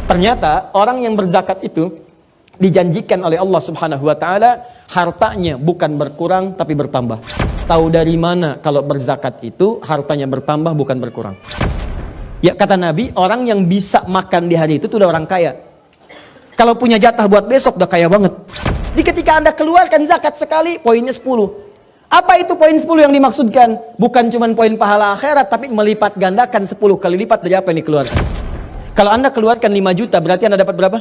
Ternyata orang yang berzakat itu dijanjikan oleh Allah Subhanahu wa taala hartanya bukan berkurang tapi bertambah. Tahu dari mana kalau berzakat itu hartanya bertambah bukan berkurang? Ya kata Nabi, orang yang bisa makan di hari itu udah orang kaya. Kalau punya jatah buat besok udah kaya banget. Di ketika Anda keluarkan zakat sekali, poinnya 10. Apa itu poin 10 yang dimaksudkan? Bukan cuma poin pahala akhirat, tapi melipat gandakan 10 kali lipat dari apa yang dikeluarkan. Kalau Anda keluarkan 5 juta, berarti Anda dapat berapa?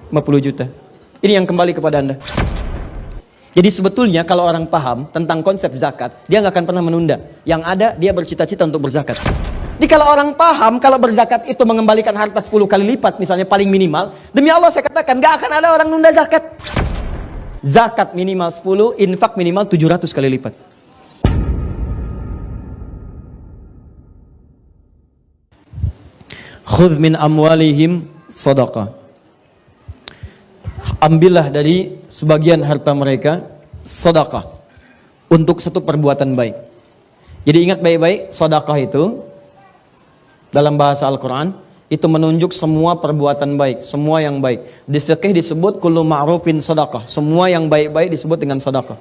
50 juta. Ini yang kembali kepada Anda. Jadi sebetulnya kalau orang paham tentang konsep zakat, dia nggak akan pernah menunda. Yang ada, dia bercita-cita untuk berzakat. Jadi kalau orang paham, kalau berzakat itu mengembalikan harta 10 kali lipat, misalnya paling minimal, demi Allah saya katakan, nggak akan ada orang nunda zakat. Zakat minimal 10, infak minimal 700 kali lipat. Khudh min amwalihim sadaqah. Ambillah dari sebagian harta mereka sedekah untuk satu perbuatan baik. Jadi ingat baik-baik, sedekah itu dalam bahasa Al-Quran itu menunjuk semua perbuatan baik, semua yang baik. Di fikih disebut kullu ma'rufin sedekah, semua yang baik-baik disebut dengan sedekah.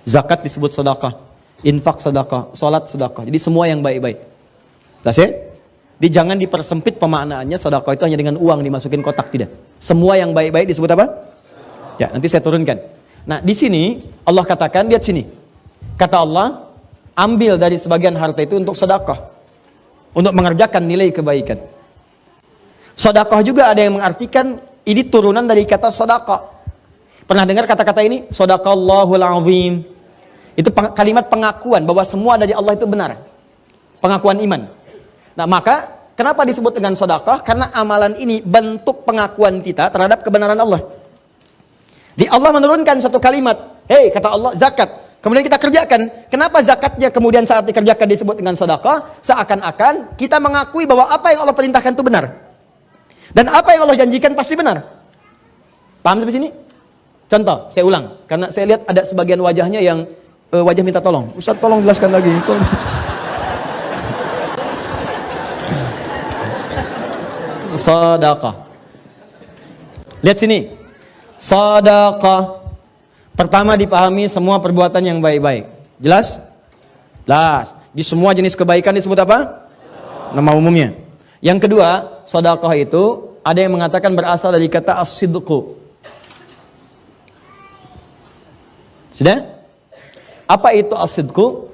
Zakat disebut sedekah, infak sedekah, salat sedekah. Jadi semua yang baik-baik. Jelas ya? Jadi jangan dipersempit pemaknaannya sedekah itu hanya dengan uang dimasukin kotak, tidak. Semua yang baik-baik disebut apa? Ya, nanti saya turunkan. Nah, di sini Allah katakan, lihat sini. Kata Allah, ambil dari sebagian harta itu untuk sedekah, untuk mengerjakan nilai kebaikan. Sedekah juga ada yang mengartikan ini turunan dari kata sedekah. Pernah dengar kata-kata ini? Shadaqallahul azim. Itu kalimat pengakuan bahwa semua dari Allah itu benar. Pengakuan iman. Nah, maka kenapa disebut dengan sedekah? Karena amalan ini bentuk pengakuan kita terhadap kebenaran Allah. Di Allah menurunkan satu kalimat, hei kata Allah zakat. Kemudian kita kerjakan. Kenapa zakatnya kemudian saat dikerjakan disebut dengan sedekah? Seakan-akan kita mengakui bahwa apa yang Allah perintahkan itu benar. Dan apa yang Allah janjikan pasti benar. Paham sampai sini? Contoh, saya ulang. Karena saya lihat ada sebagian wajahnya yang wajah minta tolong. Ustaz tolong jelaskan lagi. Sedekah. Lihat sini. Sedekah. Pertama dipahami semua perbuatan yang baik-baik. Jelas? Jelas. Di semua jenis kebaikan disebut apa? Nama umumnya. Yang kedua, sedekah itu ada yang mengatakan berasal dari kata as-sidqu. Sudah? Apa itu as-sidqu?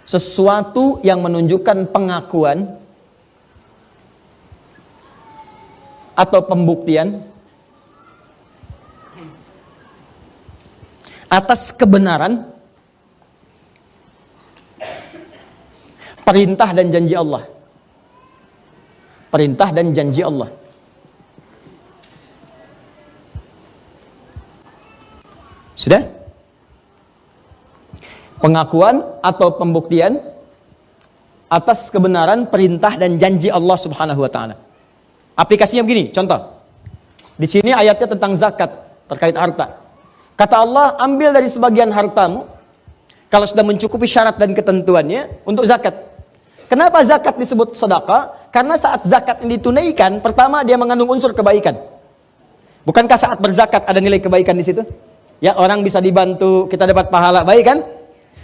Sesuatu yang menunjukkan pengakuan atau pembuktian atas kebenaran perintah dan janji Allah. Perintah dan janji Allah. Sudah? Pengakuan atau pembuktian atas kebenaran perintah dan janji Allah Subhanahu wa taala. Aplikasinya begini, contoh. Di sini ayatnya tentang zakat terkait harta. Kata Allah, ambil dari sebagian hartamu kalau sudah mencukupi syarat dan ketentuannya untuk zakat. Kenapa zakat disebut sedekah? Karena saat zakat ini ditunaikan, pertama dia mengandung unsur kebaikan. Bukankah saat berzakat ada nilai kebaikan di situ? Ya, orang bisa dibantu, kita dapat pahala, baik kan?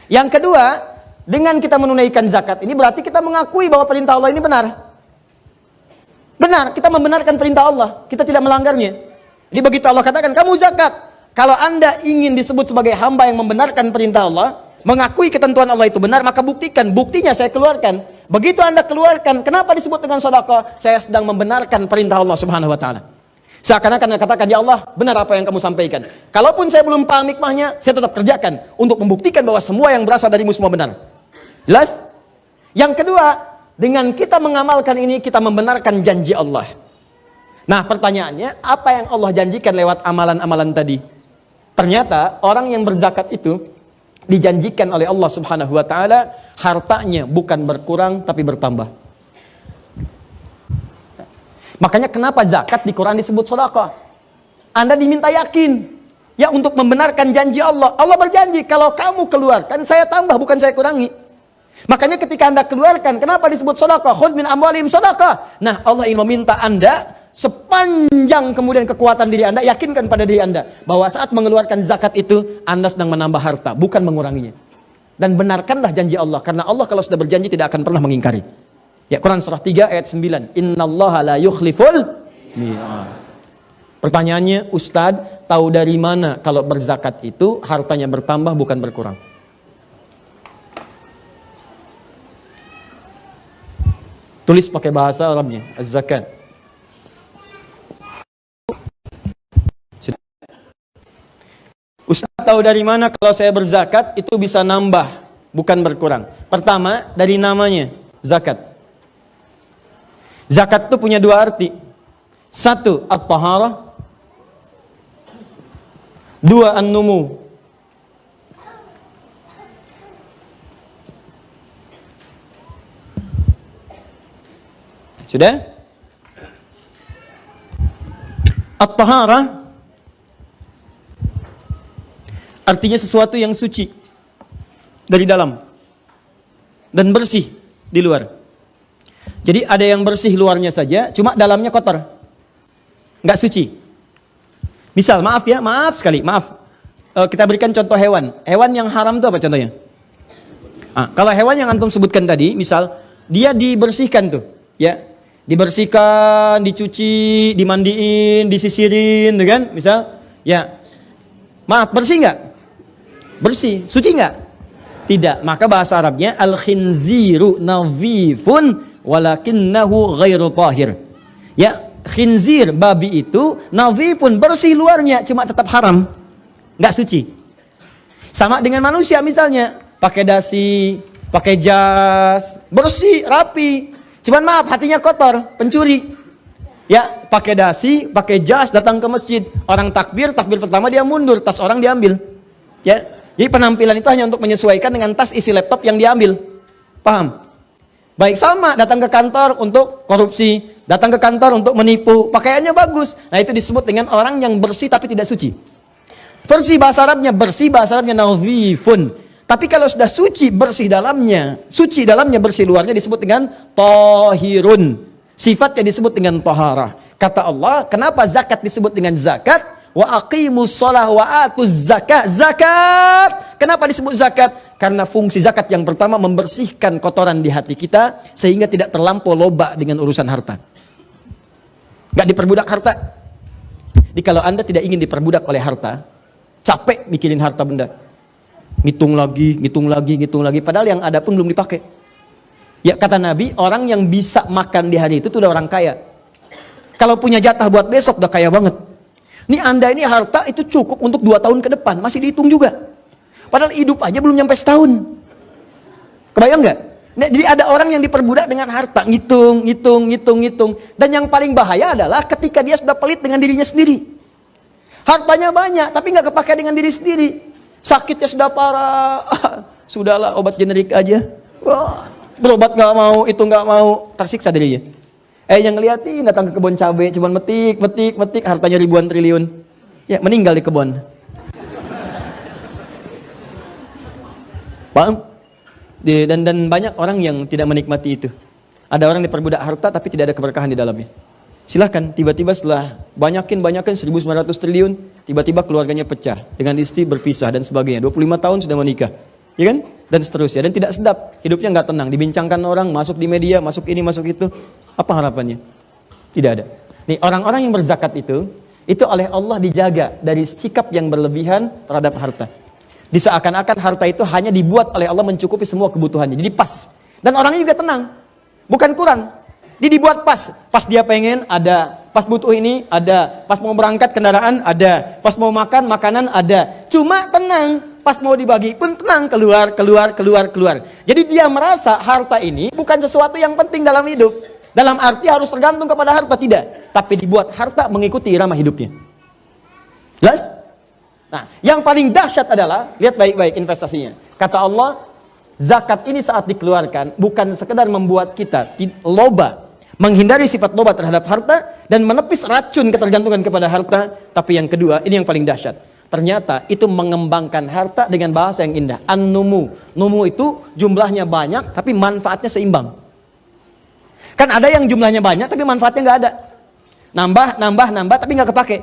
Yang kedua, dengan kita menunaikan zakat ini berarti kita mengakui bahwa perintah Allah ini benar. Benar, kita membenarkan perintah Allah, kita tidak melanggarnya. Jadi begitu Allah katakan, kamu zakat. Kalau Anda ingin disebut sebagai hamba yang membenarkan perintah Allah, mengakui ketentuan Allah itu benar, maka buktikan. Buktinya saya keluarkan. Begitu Anda keluarkan, kenapa disebut dengan sedekah? Saya sedang membenarkan perintah Allah Subhanahu wa taala. Seakan-akan Anda katakan, ya Allah, benar apa yang kamu sampaikan. Kalaupun saya belum paham hikmahnya, saya tetap kerjakan untuk membuktikan bahwa semua yang berasal darimu semua benar. Jelas? Yang kedua, dengan kita mengamalkan ini, kita membenarkan janji Allah. Nah, pertanyaannya, apa yang Allah janjikan lewat amalan-amalan tadi? Ternyata orang yang berzakat itu dijanjikan oleh Allah Subhanahu wa taala hartanya bukan berkurang tapi bertambah. Makanya kenapa zakat di Quran disebut sedekah? Anda diminta yakin ya untuk membenarkan janji Allah. Allah berjanji kalau kamu keluarkan saya tambah bukan saya kurangi. Makanya ketika Anda keluarkan, kenapa disebut sedekah? Khudz min amwalihim sedekah. Nah, Allah ingin meminta Anda sepanjang kemudian kekuatan diri Anda, yakinkan pada diri Anda bahwa saat mengeluarkan zakat itu Anda sedang menambah harta, bukan menguranginya. Dan benarkanlah janji Allah, karena Allah kalau sudah berjanji tidak akan pernah mengingkari. Ya, Quran surah 3 ayat 9. Innallaha la yukhliful mi'ad. Pertanyaannya, Ustadz, tahu dari mana kalau berzakat itu hartanya bertambah bukan berkurang? Tulis pakai bahasa Arabnya, az-zakat. Ustaz, tahu dari mana kalau saya berzakat itu bisa nambah, bukan berkurang? Pertama, dari namanya, zakat. Zakat itu punya dua arti. Satu, at-taharah. Dua, an-numu. Sudah? At-taharah artinya sesuatu yang suci dari dalam dan bersih di luar. Jadi ada yang bersih luarnya saja, cuma dalamnya kotor, nggak suci. Misal, maaf sekali. Kita berikan contoh hewan. Hewan yang haram itu apa contohnya? Kalau hewan yang antum sebutkan tadi, misal dia dibersihkan tuh, ya, dibersihkan, dicuci, dimandiin, disisirin, tuh kan? Misal, ya, maaf, bersih nggak? Bersih, suci nggak? Tidak. Maka bahasa Arabnya al-khinziru nadhifun walakinnahu ghairu tahir. Ya, khinzir, babi itu nadhifun, bersih luarnya, cuma tetap haram, nggak suci. Sama dengan manusia misalnya, pakai dasi, pakai jas, bersih, rapi. Cuman maaf, hatinya kotor, pencuri. Ya, pakai dasi, pakai jas, datang ke masjid. Orang takbir pertama dia mundur, tas orang diambil. Ya, jadi penampilan itu hanya untuk menyesuaikan dengan tas isi laptop yang diambil. Paham? Baik, sama, datang ke kantor untuk korupsi, datang ke kantor untuk menipu, pakaiannya bagus. Nah, itu disebut dengan orang yang bersih tapi tidak suci. Bersih bahasa Arabnya nadhifun. Tapi kalau sudah suci dalamnya, bersih luarnya disebut dengan tahirun. Sifatnya disebut dengan taharah. Kata Allah, kenapa zakat disebut dengan zakat? Wa aqimus shalah wa atuz zakat. Zakat. Kenapa disebut zakat? Karena fungsi zakat yang pertama membersihkan kotoran di hati kita sehingga tidak terlampau loba dengan urusan harta. Gak diperbudak harta. Jadi kalau Anda tidak ingin diperbudak oleh harta, capek mikirin harta benda. Ngitung lagi, padahal yang ada pun belum dipakai. Ya, kata Nabi, orang yang bisa makan di hari itu udah orang kaya. Kalau punya jatah buat besok udah kaya banget. Nih Anda ini harta itu cukup untuk 2 tahun ke depan, masih dihitung juga. Padahal hidup aja belum nyampe setahun. Kebayang nggak? Nah, jadi ada orang yang diperbudak dengan harta, ngitung. Dan yang paling bahaya adalah ketika dia sudah pelit dengan dirinya sendiri. Hartanya banyak, tapi nggak kepake dengan diri sendiri. Sakitnya sudah parah, sudahlah obat generik aja. Berobat nggak mau, itu nggak mau, tersiksa dirinya. Yang ngeliatin datang ke kebun cabai, cuman metik, hartanya ribuan triliun. Ya, meninggal di kebun. Paham? Dan banyak orang yang tidak menikmati itu. Ada orang diperbudak harta tapi tidak ada keberkahan di dalamnya. Silahkan, tiba-tiba setelah banyakin 1.900 triliun, tiba-tiba keluarganya pecah, dengan istri berpisah dan sebagainya. 25 tahun sudah menikah, ya kan? Dan seterusnya, dan tidak sedap, hidupnya nggak tenang, dibincangkan orang, masuk di media, masuk ini, masuk itu. Apa harapannya? Tidak ada. Nih, orang-orang yang berzakat itu oleh Allah dijaga dari sikap yang berlebihan terhadap harta. Diseakan-akan harta itu hanya dibuat oleh Allah mencukupi semua kebutuhannya, jadi pas. Dan orangnya juga tenang, bukan kurang. Dia dibuat pas dia pengen ada, pas butuh ini ada, pas mau berangkat kendaraan ada, pas mau makan makanan ada. Cuma tenang, pas mau dibagi pun tenang, keluar. Jadi dia merasa harta ini bukan sesuatu yang penting dalam hidup. Dalam arti harus tergantung kepada harta, tidak. Tapi dibuat harta mengikuti irama hidupnya. Jelas? Nah, yang paling dahsyat adalah, lihat baik-baik investasinya. Kata Allah, zakat ini saat dikeluarkan bukan sekedar membuat kita loba, menghindari sifat loba terhadap harta dan menepis racun ketergantungan kepada harta, tapi yang kedua, ini yang paling dahsyat. Ternyata itu mengembangkan harta dengan bahasa yang indah. An-numu. Numu itu jumlahnya banyak tapi manfaatnya seimbang. Kan ada yang jumlahnya banyak tapi manfaatnya nggak ada. Nambah tapi nggak kepake.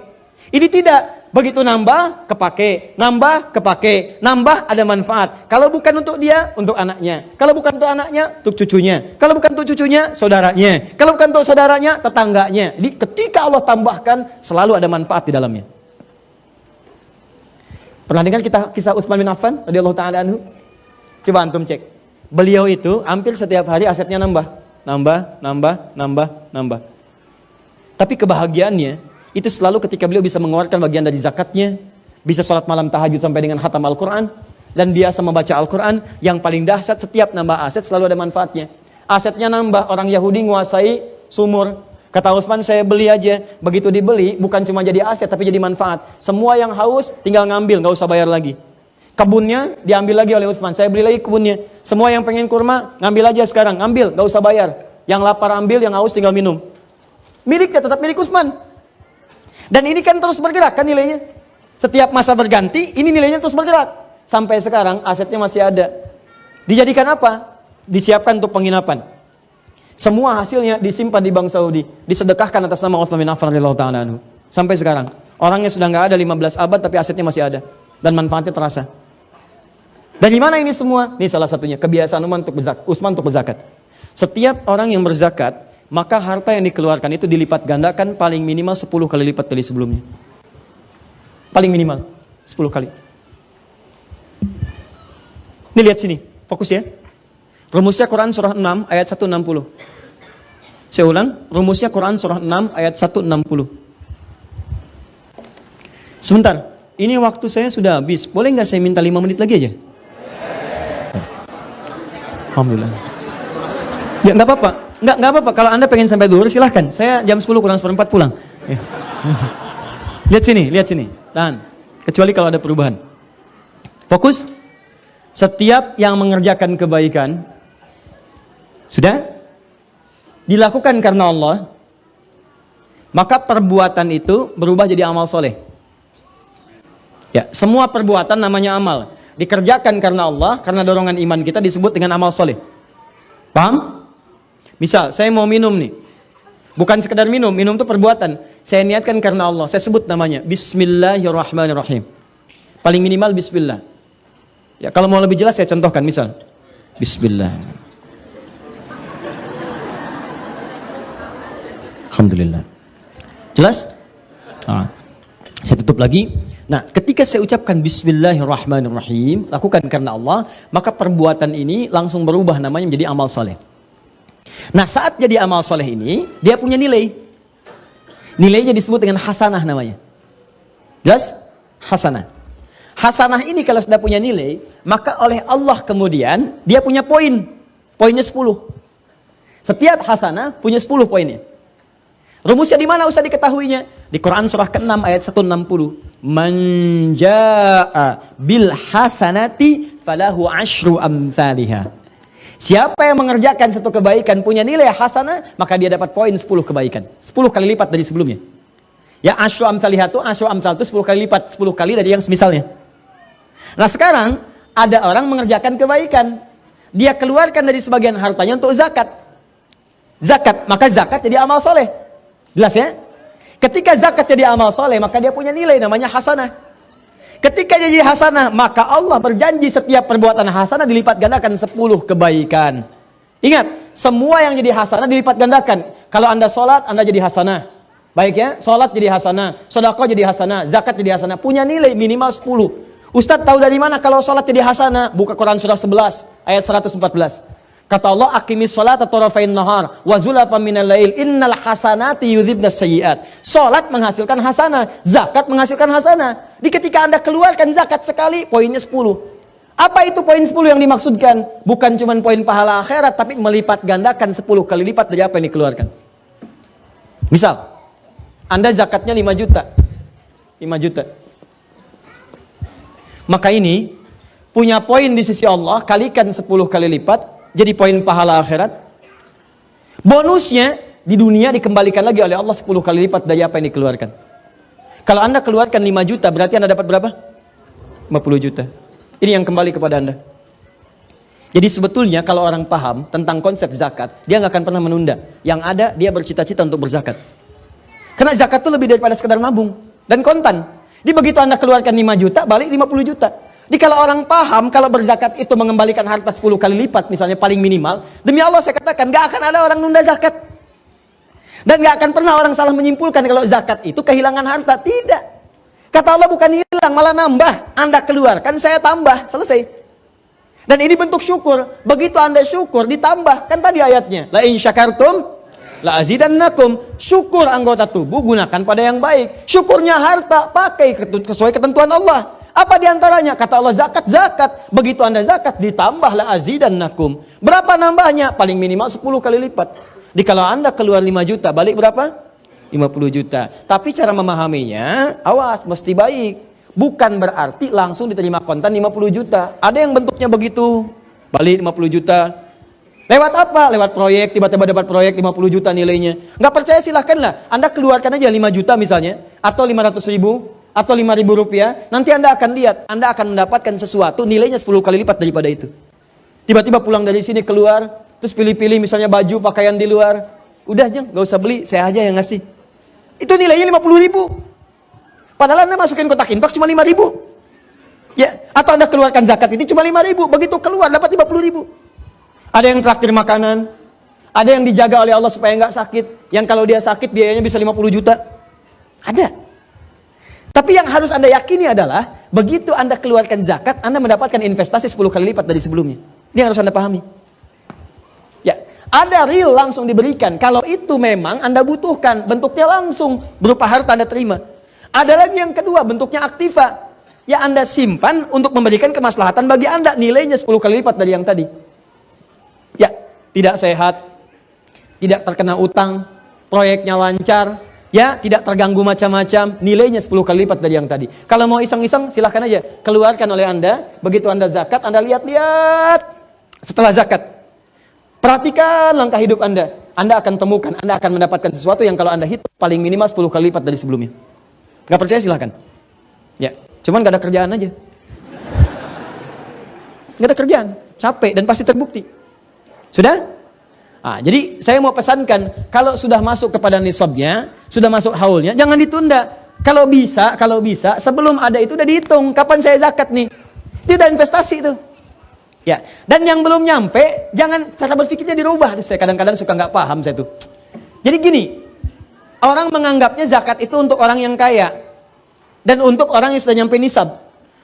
Ini tidak. Begitu nambah, kepake. Nambah, kepake. Nambah, ada manfaat. Kalau bukan untuk dia, untuk anaknya. Kalau bukan untuk anaknya, untuk cucunya. Kalau bukan untuk cucunya, saudaranya. Kalau bukan untuk saudaranya, tetangganya. Jadi ketika Allah tambahkan, selalu ada manfaat di dalamnya. Pernah dengar kisah Utsman bin Affan radhiyallahu taala anhu? Coba antum cek. Beliau itu hampir setiap hari asetnya nambah. Tapi kebahagiaannya itu selalu ketika beliau bisa mengeluarkan bagian dari zakatnya, bisa sholat malam tahajud sampai dengan khatam Al-Quran, dan biasa membaca Al-Quran. Yang paling dahsyat, setiap nambah aset selalu ada manfaatnya. Asetnya nambah, orang Yahudi menguasai sumur. Kata Utsman, saya beli aja. Begitu dibeli, bukan cuma jadi aset, tapi jadi manfaat. Semua yang haus tinggal ngambil, nggak usah bayar lagi. Kebunnya diambil lagi oleh Utsman, saya beli lagi kebunnya. Semua yang pengen kurma, ngambil aja sekarang, ngambil, nggak usah bayar. Yang lapar ambil, yang haus tinggal minum. Miliknya tetap milik Utsman. Dan ini kan terus bergerak kan nilainya. Setiap masa berganti, ini nilainya terus bergerak. Sampai sekarang asetnya masih ada. Dijadikan apa? Disiapkan untuk penginapan. Semua hasilnya disimpan di Bank Saudi. Disedekahkan atas nama Utsman bin Affan radhiyallahu ta'ala anhu. Sampai sekarang. Orangnya sudah nggak ada 15 abad tapi asetnya masih ada. Dan manfaatnya terasa. Dari mana ini semua? Ini salah satunya. Kebiasaan Utsman untuk berzakat. Setiap orang yang berzakat, maka harta yang dikeluarkan itu dilipat gandakan paling minimal 10 kali lipat dari sebelumnya. Paling minimal 10 kali. Ini lihat sini, fokus ya. Rumusnya Quran surah 6 ayat 160. Saya ulang, rumusnya Quran surah 6 ayat 160. Sebentar, ini waktu saya sudah habis. Boleh nggak saya minta 5 menit lagi aja? Alhamdulillah. Ya nggak apa-apa. Nggak apa-apa, kalau Anda pengen sampai zuhur silahkan. Saya jam 10 kurang 1/4 pulang. Lihat sini. Tahan. Kecuali kalau ada perubahan. Fokus. Setiap yang mengerjakan kebaikan sudah dilakukan karena Allah, maka perbuatan itu berubah jadi amal soleh. Ya, semua perbuatan namanya amal. Dikerjakan karena Allah, karena dorongan iman kita disebut dengan amal soleh. Paham? Misal, saya mau minum nih. Bukan sekedar minum itu perbuatan. Saya niatkan karena Allah, saya sebut namanya. Bismillahirrahmanirrahim. Paling minimal bismillah. Ya, kalau mau lebih jelas saya contohkan, misal. Bismillah. Alhamdulillah. Jelas? Saya tutup lagi. Nah, ketika saya ucapkan Bismillahirrahmanirrahim, lakukan karena Allah, maka perbuatan ini langsung berubah namanya menjadi amal saleh. Nah, saat jadi amal soleh ini, dia punya nilai. Nilainya disebut dengan hasanah namanya. Jelas? Hasanah. Hasanah ini kalau sudah punya nilai, maka oleh Allah kemudian, dia punya poin. Poinnya 10. Setiap hasanah punya 10 poinnya. Rumusnya di mana Ustaz diketahuinya? Di Quran surah ke-6 ayat 160. Man jaa'a bil hasanati falahu asyru amthaliha. Siapa yang mengerjakan satu kebaikan punya nilai hasanah, maka dia dapat poin 10 kebaikan. 10 kali lipat dari sebelumnya. Ya, asyru amthaliha itu, asyru amthal itu 10 kali lipat, 10 kali dari yang semisalnya. Nah, sekarang ada orang mengerjakan kebaikan. Dia keluarkan dari sebagian hartanya untuk zakat. Zakat, maka zakat jadi amal soleh. Jelas ya? Ketika zakat jadi amal soleh, maka dia punya nilai namanya hasanah. Ketika jadi hasanah, maka Allah berjanji setiap perbuatan hasanah dilipat gandakan 10 kebaikan. Ingat, semua yang jadi hasanah dilipat gandakan. Kalau Anda sholat, Anda jadi hasanah. Baik ya, sholat jadi hasanah, sedekah jadi hasanah, zakat jadi hasanah. Punya nilai minimal 10. Ustadz tahu dari mana kalau sholat jadi hasanah? Buka Quran surah 11 ayat 114. Kata Allah, aqimis sholata tarafain nahar wa zulafan minal lail innal hasanati yudhibnas sayyi'at. Salat menghasilkan hasanah, zakat menghasilkan hasanah. Di ketika Anda keluarkan zakat sekali, poinnya 10. Apa itu poin 10 yang dimaksudkan? Bukan cuma poin pahala akhirat, tapi melipat gandakan 10 kali lipat dari apa yang dikeluarkan. Misal, Anda zakatnya 5 juta. 5 juta. Maka ini punya poin di sisi Allah, kalikan 10 kali lipat. Jadi poin pahala akhirat. Bonusnya di dunia dikembalikan lagi oleh Allah 10 kali lipat dari apa yang dikeluarkan. Kalau Anda keluarkan 5 juta, berarti Anda dapat berapa? 50 juta. Ini yang kembali kepada Anda. Jadi sebetulnya kalau orang paham tentang konsep zakat, dia nggak akan pernah menunda. Yang ada, dia bercita-cita untuk berzakat. Karena zakat itu lebih daripada sekedar nabung dan kontan. Jadi begitu Anda keluarkan 5 juta, balik 50 juta. Jadi kalau orang paham, kalau berzakat itu mengembalikan harta 10 kali lipat, misalnya paling minimal, demi Allah saya katakan, nggak akan ada orang nunda zakat. Dan nggak akan pernah orang salah menyimpulkan kalau zakat itu kehilangan harta. Tidak. Kata Allah bukan hilang, malah nambah. Anda keluarkan, saya tambah. Selesai. Dan ini bentuk syukur. Begitu Anda syukur, ditambah. Kan tadi ayatnya. La in syakartum, la azidannakum. Syukur anggota tubuh, gunakan pada yang baik. Syukurnya harta, pakai sesuai ketentuan Allah. Apa diantaranya? Kata Allah zakat, zakat. Begitu Anda zakat, ditambah la azidannakum. Berapa nambahnya? Paling minimal 10 kali lipat. Jadi kalau Anda keluar 5 juta, balik berapa? 50 juta. Tapi cara memahaminya, awas, mesti baik. Bukan berarti langsung diterima kontan 50 juta. Ada yang bentuknya begitu, balik 50 juta. Lewat apa? Lewat proyek, tiba-tiba dapat proyek 50 juta nilainya. Nggak percaya silahkanlah. Anda keluarkan aja 5 juta misalnya, atau 500 ribu, atau 5.000 rupiah. Nanti Anda akan lihat, Anda akan mendapatkan sesuatu nilainya 10 kali lipat daripada itu. Tiba-tiba pulang dari sini keluar, terus pilih-pilih misalnya baju, pakaian di luar. Udah Jeng, gak usah beli, saya aja yang ngasih. Itu nilainya 50 ribu. Padahal Anda masukin kotak infak cuma 5 ribu. Ya, atau Anda keluarkan zakat ini cuma 5 ribu. Begitu keluar dapat 50 ribu. Ada yang traktir makanan. Ada yang dijaga oleh Allah supaya nggak sakit. Yang kalau dia sakit biayanya bisa 50 juta. Ada. Tapi yang harus Anda yakini adalah, begitu Anda keluarkan zakat, Anda mendapatkan investasi 10 kali lipat dari sebelumnya. Ini yang harus Anda pahami. Ya, ada real langsung diberikan. Kalau itu memang Anda butuhkan, bentuknya langsung berupa harta Anda terima. Ada lagi yang kedua, bentuknya aktiva. Ya Anda simpan untuk memberikan kemaslahatan bagi Anda, nilainya 10 kali lipat dari yang tadi. Ya, tidak sehat, tidak terkena utang, proyeknya lancar, ya tidak terganggu macam-macam, nilainya 10 kali lipat dari yang tadi. Kalau mau iseng-iseng silahkan aja, keluarkan oleh Anda. Begitu Anda zakat, Anda lihat-lihat setelah zakat, perhatikan langkah hidup Anda. Anda akan temukan, Anda akan mendapatkan sesuatu yang kalau Anda hitung paling minimal 10 kali lipat dari sebelumnya. Gak percaya silahkan. Ya, cuman gak ada kerjaan aja. Gak ada kerjaan, capek dan pasti terbukti. Sudah? Nah, jadi saya mau pesankan, kalau sudah masuk kepada nisabnya, sudah masuk haulnya, jangan ditunda. Kalau bisa sebelum ada itu udah dihitung kapan saya zakat nih. Itu udah investasi itu. Ya, dan yang belum nyampe, jangan cara berpikirnya dirubah. Saya kadang-kadang suka nggak paham saya tuh. Jadi gini, orang menganggapnya zakat itu untuk orang yang kaya dan untuk orang yang sudah nyampe nisab.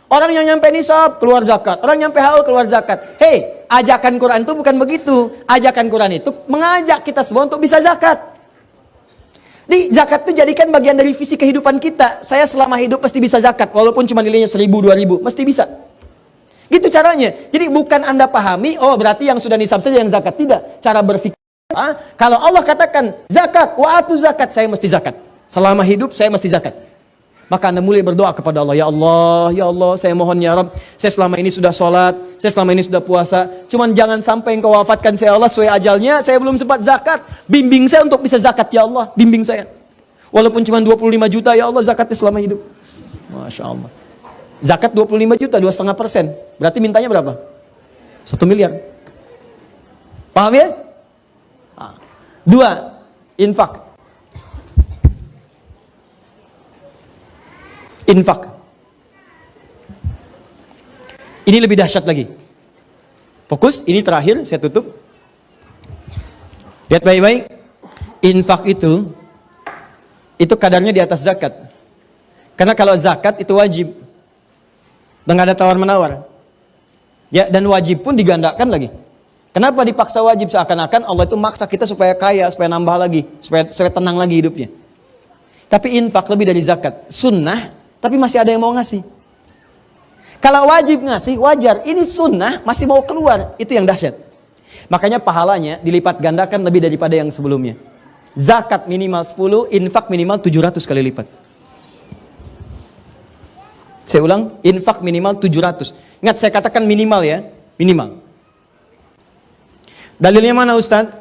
Orang yang nyampe nisab keluar zakat, orang nyampe haul keluar zakat. Hei, ajakan Quran itu bukan begitu. Ajakan Quran itu mengajak kita semua untuk bisa zakat. Di zakat itu jadikan bagian dari visi kehidupan kita. Saya selama hidup pasti bisa zakat, walaupun cuma nilainya 1.000, 2.000, mesti bisa. Gitu caranya. Jadi bukan Anda pahami, oh berarti yang sudah nisab saja yang zakat. Tidak. Cara berpikir. Kalau Allah katakan zakat, wa'atu zakat, saya mesti zakat. Selama hidup saya mesti zakat. Maka Anda mulai berdoa kepada Allah. Ya Allah, saya mohon ya Rabb. Saya selama ini sudah sholat, saya selama ini sudah puasa. Cuman jangan sampai Engkau wafatkan saya Allah sesuai ajalnya. Saya belum sempat zakat. Bimbing saya untuk bisa zakat ya Allah. Bimbing saya. Walaupun cuma 25 juta ya Allah zakatnya selama hidup. Masya Allah. Zakat 25 juta, 2,5%. Berarti mintanya berapa? 1 miliar. Paham ya? 2. Infak. Infak. Ini lebih dahsyat lagi. Fokus, ini terakhir, saya tutup. Lihat baik-baik. Infak itu kadarnya di atas zakat. Karena kalau zakat itu wajib. Dan gak ada tawar-menawar. Ya, dan wajib pun digandakan lagi. Kenapa dipaksa wajib? Seakan-akan Allah itu maksa kita supaya kaya, supaya nambah lagi, supaya tenang lagi hidupnya. Tapi infak lebih dari zakat. Sunnah, tapi masih ada yang mau ngasih. Kalau wajib ngasih, wajar. Ini sunnah, masih mau keluar. Itu yang dahsyat. Makanya pahalanya dilipat gandakan lebih daripada yang sebelumnya. Zakat minimal 10, infak minimal 700 kali lipat. Saya ulang, infak minimal 700. Ingat, saya katakan minimal ya. Minimal. Dalilnya mana Ustaz?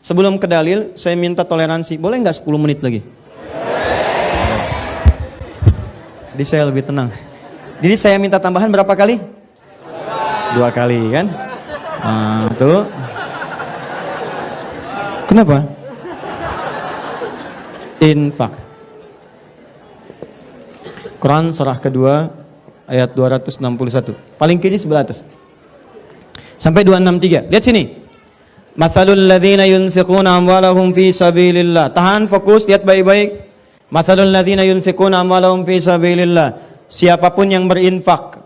Sebelum ke dalil, saya minta toleransi. Boleh nggak 10 menit lagi? Jadi saya lebih tenang. Jadi saya minta tambahan berapa kali? 2 kali kan? Nah, tuh. Kenapa? Infak. Quran surah kedua ayat 261. Paling kiri sebelah atas. Sampai 263. Lihat sini. Mathalul ladzina yunfiquna amwalahum fi sabilillah. Tahan, fokus, lihat baik-baik. Mathalul ladzina yunfiquna amwalahum fi sabilillah. Siapapun yang berinfak,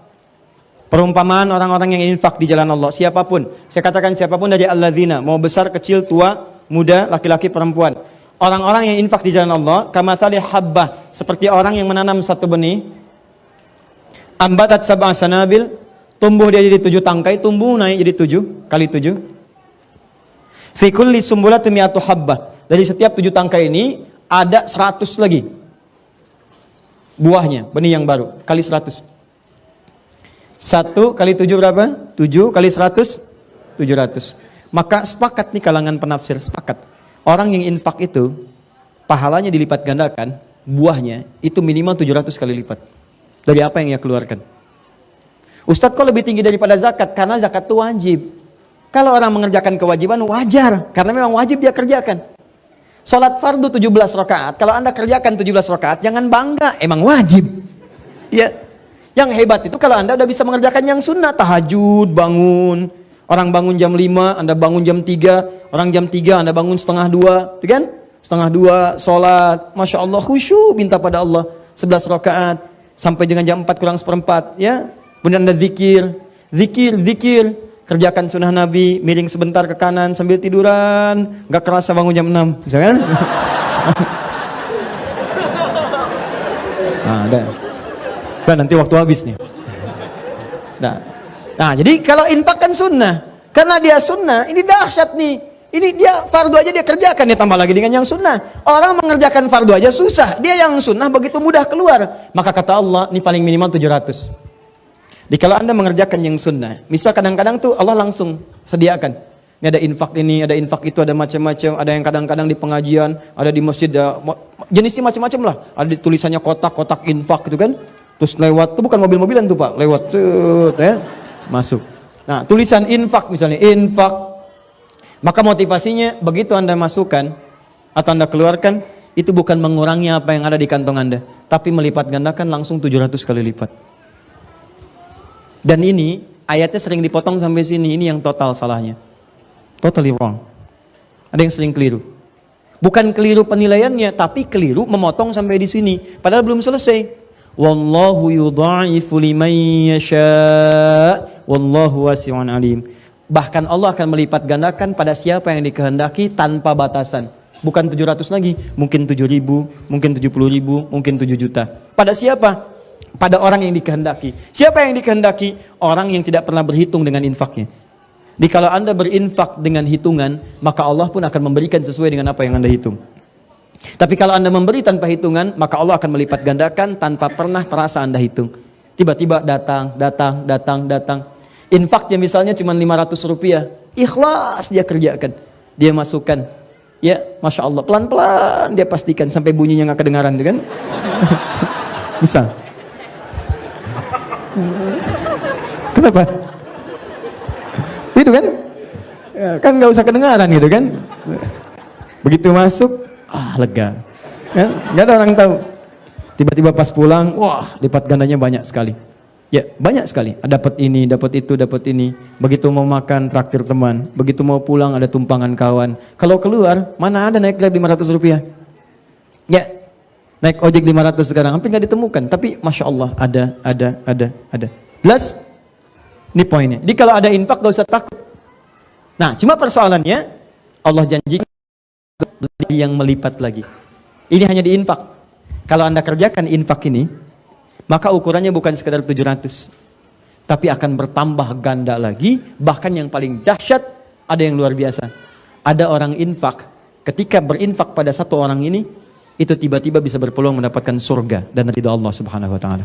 perumpamaan orang-orang yang infak di jalan Allah, siapapun, saya katakan siapapun dari alladzina, mau besar, kecil, tua, muda, laki-laki, perempuan. Orang-orang yang infak di jalan Allah, kamathali habbah, seperti orang yang menanam satu benih, ambatat sab'a sanabil, tumbuh dia jadi 7 tangkai, tumbuh naik jadi 7 kali 7. Fi kulli sumbulatin mi'atu habbah. Dari setiap 7 tangkai ini ada 100 lagi buahnya, benih yang baru, kali 100. 1 kali 7 berapa? 7 kali 100? 700. Maka sepakat nih kalangan penafsir, sepakat. Orang yang infak itu, pahalanya dilipat gandakan, buahnya itu minimal 700 kali lipat. Dari apa yang ia keluarkan. Ustadz kok lebih tinggi daripada zakat? Karena zakat itu wajib. Kalau orang mengerjakan kewajiban, wajar. Karena memang wajib dia kerjakan. Salat fardu 17 rakaat, kalau Anda kerjakan 17 rakaat, jangan bangga, emang wajib. Ya. Yang hebat itu kalau Anda udah bisa mengerjakan yang sunnah, tahajud, bangun. Orang bangun jam 5, Anda bangun jam 3, orang jam 3, Anda bangun setengah 2, kan? Setengah 2, salat, Masya Allah, khusyuk, minta pada Allah, 11 rakaat, sampai dengan jam 4 kurang seperempat, ya. Kemudian Anda zikir, kerjakan sunnah Nabi, miring sebentar ke kanan sambil tiduran, gak kerasa bangun jam 6, misalkan. Nah, udah nanti waktu habis nih. Nah, jadi kalau infak kan sunnah, karena dia sunnah, ini dahsyat nih. Ini dia fardu aja dia kerjakan, dia tambah lagi dengan yang sunnah. Orang mengerjakan fardu aja susah, dia yang sunnah begitu mudah keluar. Maka kata Allah, ini paling minimal 700. Jadi kalau Anda mengerjakan yang sunnah, misal kadang-kadang tuh Allah langsung sediakan. Ini ada infak itu, ada macam-macam, ada yang kadang-kadang di pengajian, ada di masjid, jenisnya macam-macam lah. Ada di tulisannya kotak infak gitu kan. Terus lewat, itu bukan mobil-mobilan tuh Pak, lewat ya, masuk. Nah, tulisan infak misalnya, infak. Maka motivasinya begitu Anda masukkan atau Anda keluarkan, itu bukan mengurangi apa yang ada di kantong Anda, tapi melipat gandakan langsung 700 kali lipat. Dan ini ayatnya sering dipotong sampai sini, ini yang total salahnya. Totally wrong. Ada yang sering keliru. Bukan keliru penilaiannya, tapi keliru memotong sampai di sini. Padahal belum selesai. Wallahu yudha'ifu liman yasha' wallahu wasi'un alim. Bahkan Allah akan melipat gandakan pada siapa yang dikehendaki tanpa batasan. Bukan 700 lagi, mungkin 7.000, mungkin 70.000, mungkin 7 juta. Pada siapa? Pada orang yang dikehendaki. Siapa yang dikehendaki? Orang yang tidak pernah berhitung dengan infaknya. Jadi kalau Anda berinfak dengan hitungan, maka Allah pun akan memberikan sesuai dengan apa yang Anda hitung. Tapi kalau Anda memberi tanpa hitungan, maka Allah akan melipat gandakan tanpa pernah terasa Anda hitung. Tiba-tiba datang. Infaknya misalnya cuma 500 rupiah. Ikhlas dia kerjakan. Dia masukkan. Ya, Masya Allah. Pelan-pelan dia pastikan sampai bunyinya nggak kedengaran, kan? Bisa. Kenapa? Itu kan? Ya, kan nggak usah kedengaran gitu kan? Begitu masuk, lega. Ya, nggak ada orang tahu. Tiba-tiba pas pulang, wah, lipat gandanya banyak sekali. Ya, banyak sekali. Dapat ini, dapat itu, dapat ini. Begitu mau makan, traktir teman. Begitu mau pulang, ada tumpangan kawan. Kalau keluar, mana ada naik Grab 500 rupiah? Ya, naik ojek 500 sekarang, hampir nggak ditemukan. Tapi Masya Allah, ada. Jelas? Ini poinnya. Jadi kalau ada infak, gak usah takut. Nah, cuma persoalannya, Allah janjikan yang melipat lagi. Ini hanya di infak. Kalau Anda kerjakan infak ini, maka ukurannya bukan sekedar 700, tapi akan bertambah ganda lagi. Bahkan yang paling dahsyat, ada yang luar biasa. Ada orang infak, ketika berinfak pada satu orang ini, itu tiba-tiba bisa berpeluang mendapatkan surga dan ridha Allah Subhanahu wa taala.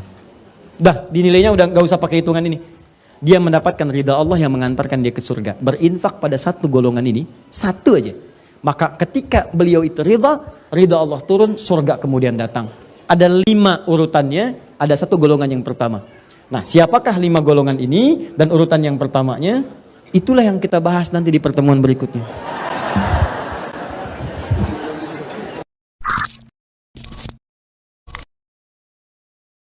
Dah, dinilainya udah gak usah pakai hitungan ini. Dia mendapatkan ridha Allah yang mengantarkan dia ke surga. Berinfak pada satu golongan ini, satu aja. Maka ketika beliau itu ridha Allah turun, surga kemudian datang. Ada 5 urutannya, ada satu golongan yang pertama. Nah, siapakah 5 golongan ini dan urutan yang pertamanya? Itulah yang kita bahas nanti di pertemuan berikutnya.